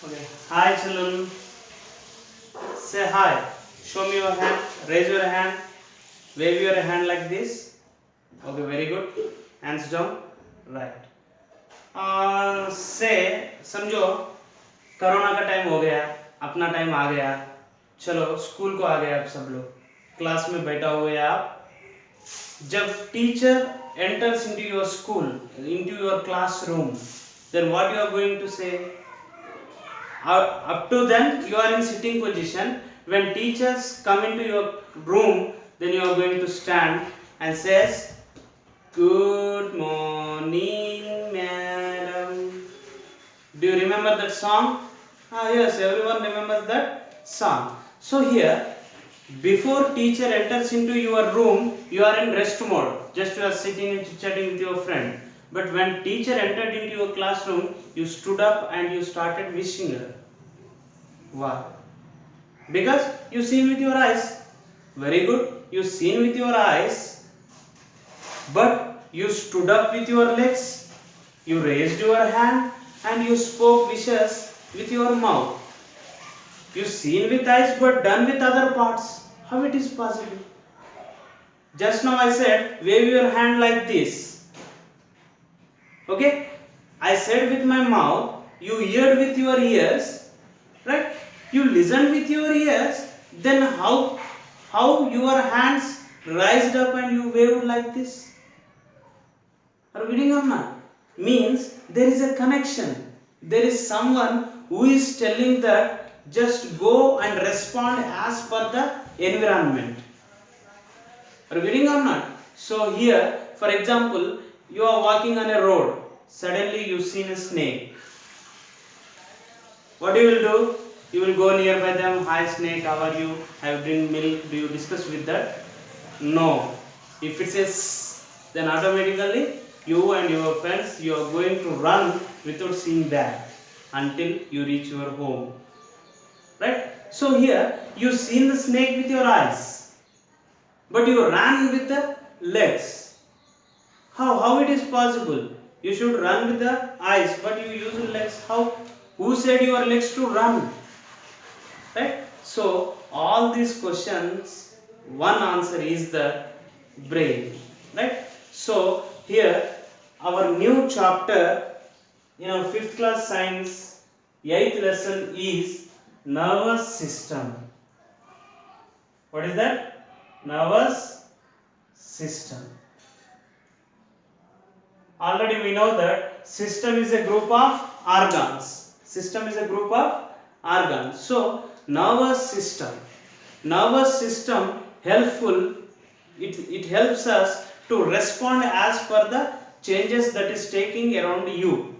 Okay. Hi, children. Say hi. Show me your hand. Raise your hand. Wave your hand like this. Okay, very good. Hands down. Right. से समझो corona का time हो गया, अपना time आ गया, चलो school को आ गए आप सब लोग, क्लास में बैठा हुए आप। जब teacher enters into your school, into your classroom, then what you are going to say? Up to then you are in sitting position. When teachers come into your room, then you are going to stand and says, "Good morning, madam." Do you remember that song? Yes, everyone remembers that song. So here, before teacher enters into your room, you are in rest mode. Just you are sitting and chatting with your friend. But when teacher entered into your classroom, you stood up and you started wishing her. Why? Because you seen with your eyes. Very good. You seen with your eyes, but you stood up with your legs, you raised your hand, and you spoke wishes with your mouth. You seen with eyes but done with other parts. How it is possible? Just now I said wave your hand like this. Okay? I said with my mouth, you heard with your ears, right? You listened with your ears, then how your hands raised up and you waved like this? Are you getting or not? Means there is a connection. There is someone who is telling that just go and respond as per the environment. Are you getting or not? So here, for example, you are walking on a road. Suddenly you see a snake. What you will do? You will go nearby them. Hi snake, how are you? Have you drink milk? Do you discuss with that? No. If it says, then automatically you and your friends, you are going to run without seeing that until you reach your home. Right? So here you seen the snake with your eyes, but you ran with the legs. How it is possible? You should run with the eyes, but you use the legs. How? Who said your legs to run? Right? So all these questions, one answer is the brain. Right? So here our new chapter in our 5th class science 8th lesson is nervous system. What is that? Nervous system. Already we know that system is a group of organs. System is a group of organs. So nervous system. Nervous system helpful. It helps us to respond as per the changes that is taking around you.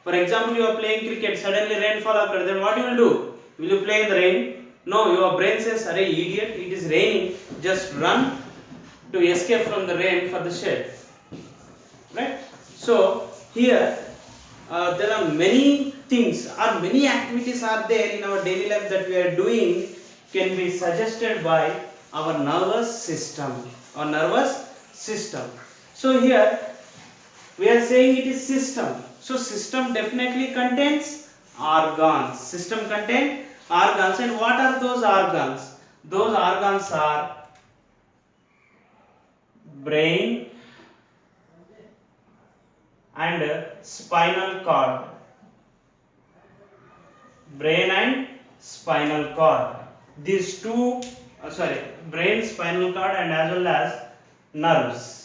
For example, you are playing cricket, suddenly rainfall occurs, then what you will do? Will you play in the rain? No, your brain says, "Arey idiot, it is raining, just run to escape from the rain for the shade." Right? So here there are many things or many activities are there in our daily life that we are doing can be suggested by our nervous system or nervous system. So here we are saying it is system. So system definitely contains organs. System contains organs, and what are those organs? Those organs are brain and spinal cord. Brain and spinal cord. These two, brain, spinal cord, and as well as nerves.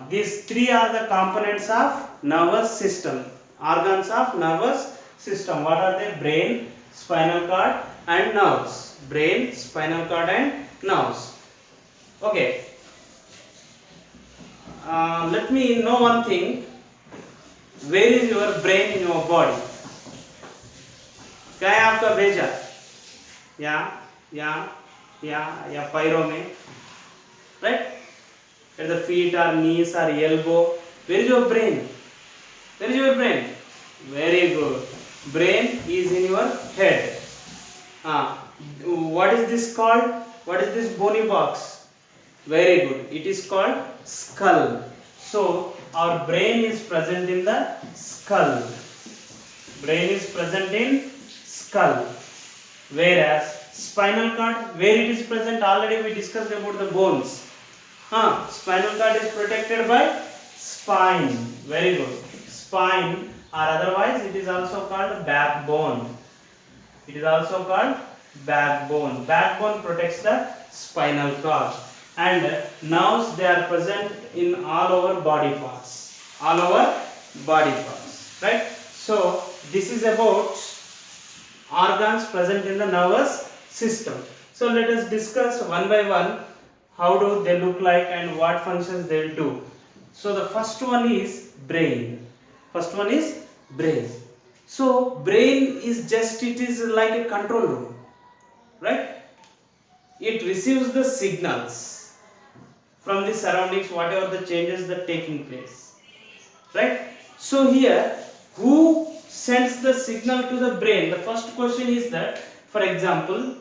These three are the components of nervous system. Organs of nervous system. What are they? Brain, spinal cord, and nerves. Brain, spinal cord, and nerves. Okay. Let me know one thing. Where is your brain in your body? क्या है आपका भेजा? या पैरों में, right? At the feet or knees or elbow. Where is your brain? Where is your brain? Very good. Brain is in your head. What is this called? What is this bony box? Very good. It is called skull. So our brain is present in the skull. Brain is present in skull. Whereas spinal cord, where it is present, already we discussed about the bones. Spinal cord is protected by spine. Very good. Spine, or otherwise it is also called backbone. It is also called backbone. Backbone protects the spinal cord. And nerves, they are present in all over body parts. All over body parts. Right? So this is about organs present in the nervous system. So let us discuss one by one how do they look like and what functions they will do. So the first one is brain. First one is brain. So brain is just, it is like a control room, right? It receives the signals from the surroundings, whatever the changes that taking place, right? So here, who sends the signal to the brain? The first question is that, for example,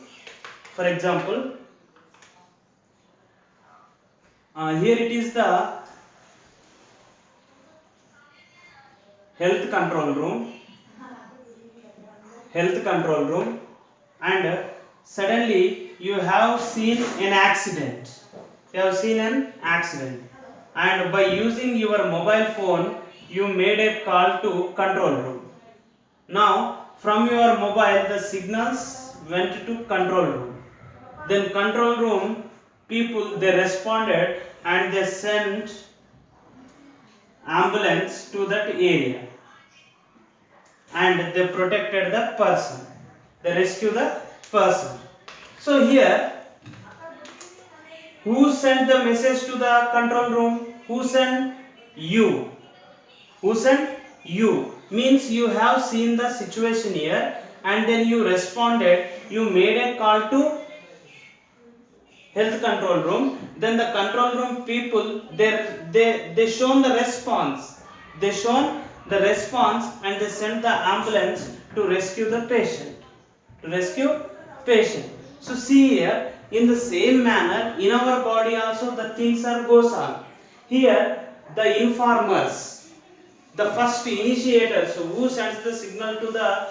here it is the health control room, and suddenly you have seen an accident. And by using your mobile phone, you made a call to control room. Now from your mobile, the signals went to control room. Then control room people, they responded and they sent ambulance to that area, and they protected the person. They rescue the person. So here, who sent the message to the control room? Who sent? You. Who sent? You. Means you have seen the situation here and then you responded. You made a call to health control room. Then the control room people, they shown the response. They shown the response and they sent the ambulance to rescue the patient. So see here, in the same manner, in our body also the things are goes on. Here, the informers, the first initiators, who sends the signal to the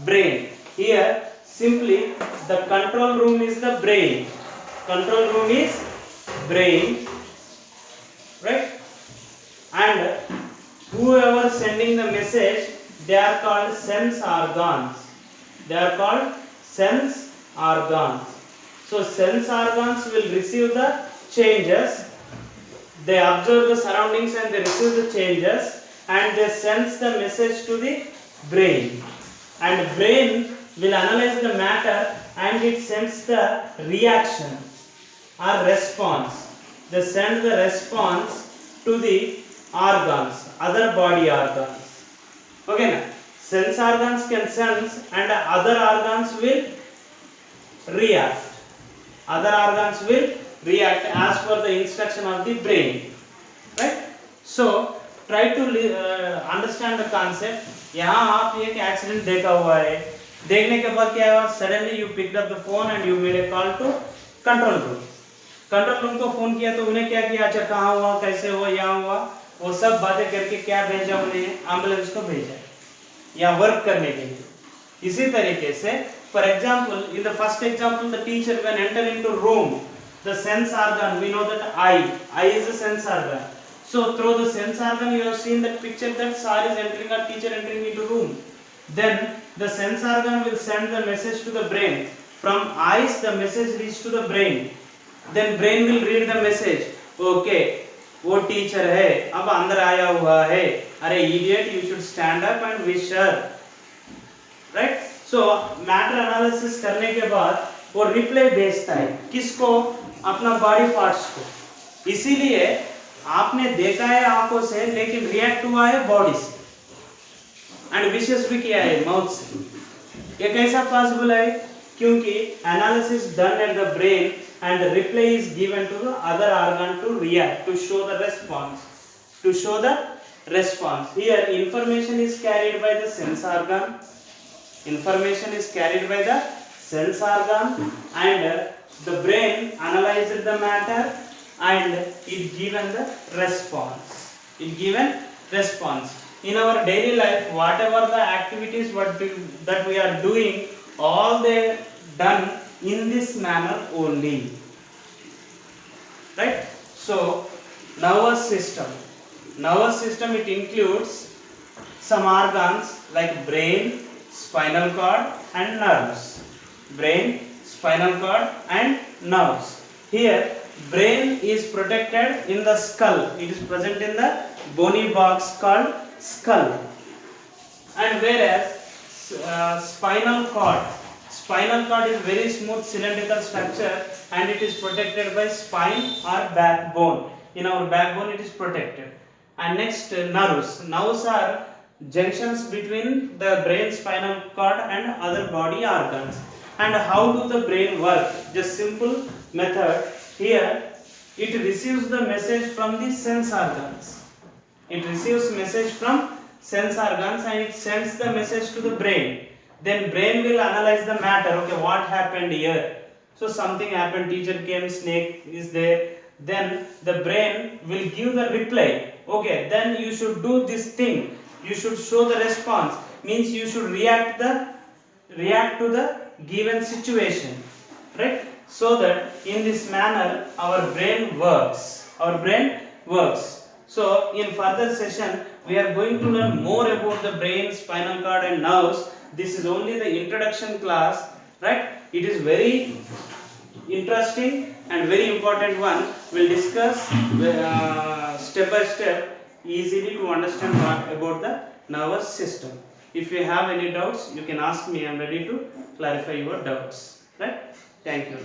brain. Here, simply the control room is the brain. Right? And whoever sending the message, they are called sense organs. So sense organs will receive the changes. They observe the surroundings and they receive the changes, and they sends the message to the brain. And brain will analyze the matter and it sends the reaction or response. They send the response to the organs, other body organs. Okay, now sense organs can sense and other organs will react. As per the instruction of the brain, right? So try to understand the concept. यहाँ आप एक accident देखा हुआ है, देखने के बाद क्या हुआ? Suddenly you picked up the phone and you made a call to control room को फोन किया तो उन्हें क्या किया? अच्छा कहाँ हुआ, कैसे हुआ, यहाँ हुआ, वो सब बातें करके क्या भेजा उन्हें? एम्बुलेंस को भेजा या वर्क करने के लिए. इसी तरीके से, for example, in the first example, the teacher when enter into room, the sense organ, we know that eye is the sense organ. So through the sense organ, you have seen that picture that sir is entering or teacher entering into room. Then the sense organ will send the message to the brain. From eyes, the message reaches to the brain. Then brain will read the message. Okay, वो teacher है, अब अंदर आया हुआ है. अरे idiot, you should stand up and wish her. Right? So matter analysis करने के बाद वो रिप्लाई भेजता है. किसको? अपना बॉडी पार्ट्स को. इसीलिए आपने देखा है आंखों से, लेकिन रिएक्ट हुआ है बॉडी से, एंड विशेष भी किया है माउथ से. ये कैसा पॉसिबल है? क्योंकि analysis done at the brain and the reply is given to the other organ to react, to show the response. Here information is carried by the sense organ. And the brain analyzes the matter and it given the response. in our daily life, whatever the activities that we are doing, all they done in this manner only, right? So nervous system, it includes some organs like brain, spinal cord and nerves. Brain, spinal cord and nerves. Here brain is protected in the skull. It is present in the bony box called skull. And whereas spinal cord is very smooth cylindrical structure and it is protected by spine or backbone. In our backbone it is protected. And next, nerves are junctions between the brain, spinal cord and other body organs. And how do the brain work? Just simple method. Here it receives the message from the sense organs. It receives message from sense organs and it sends the message to the brain. Then brain will analyze the matter. Okay, what happened here? So something happened, teacher came, snake is there. Then the brain will give the reply. Okay, then you should do this thing. You should show the response. Means you should react to the given situation, right? So that in this manner our brain works. So in further session we are going to learn more about the brain, spinal cord and nerves. This is only the introduction class, right? It is very interesting and very important one. We'll discuss step by step, easily to understand about the nervous system. If you have any doubts, you can ask me. I am ready to clarify your doubts, right? Thank you.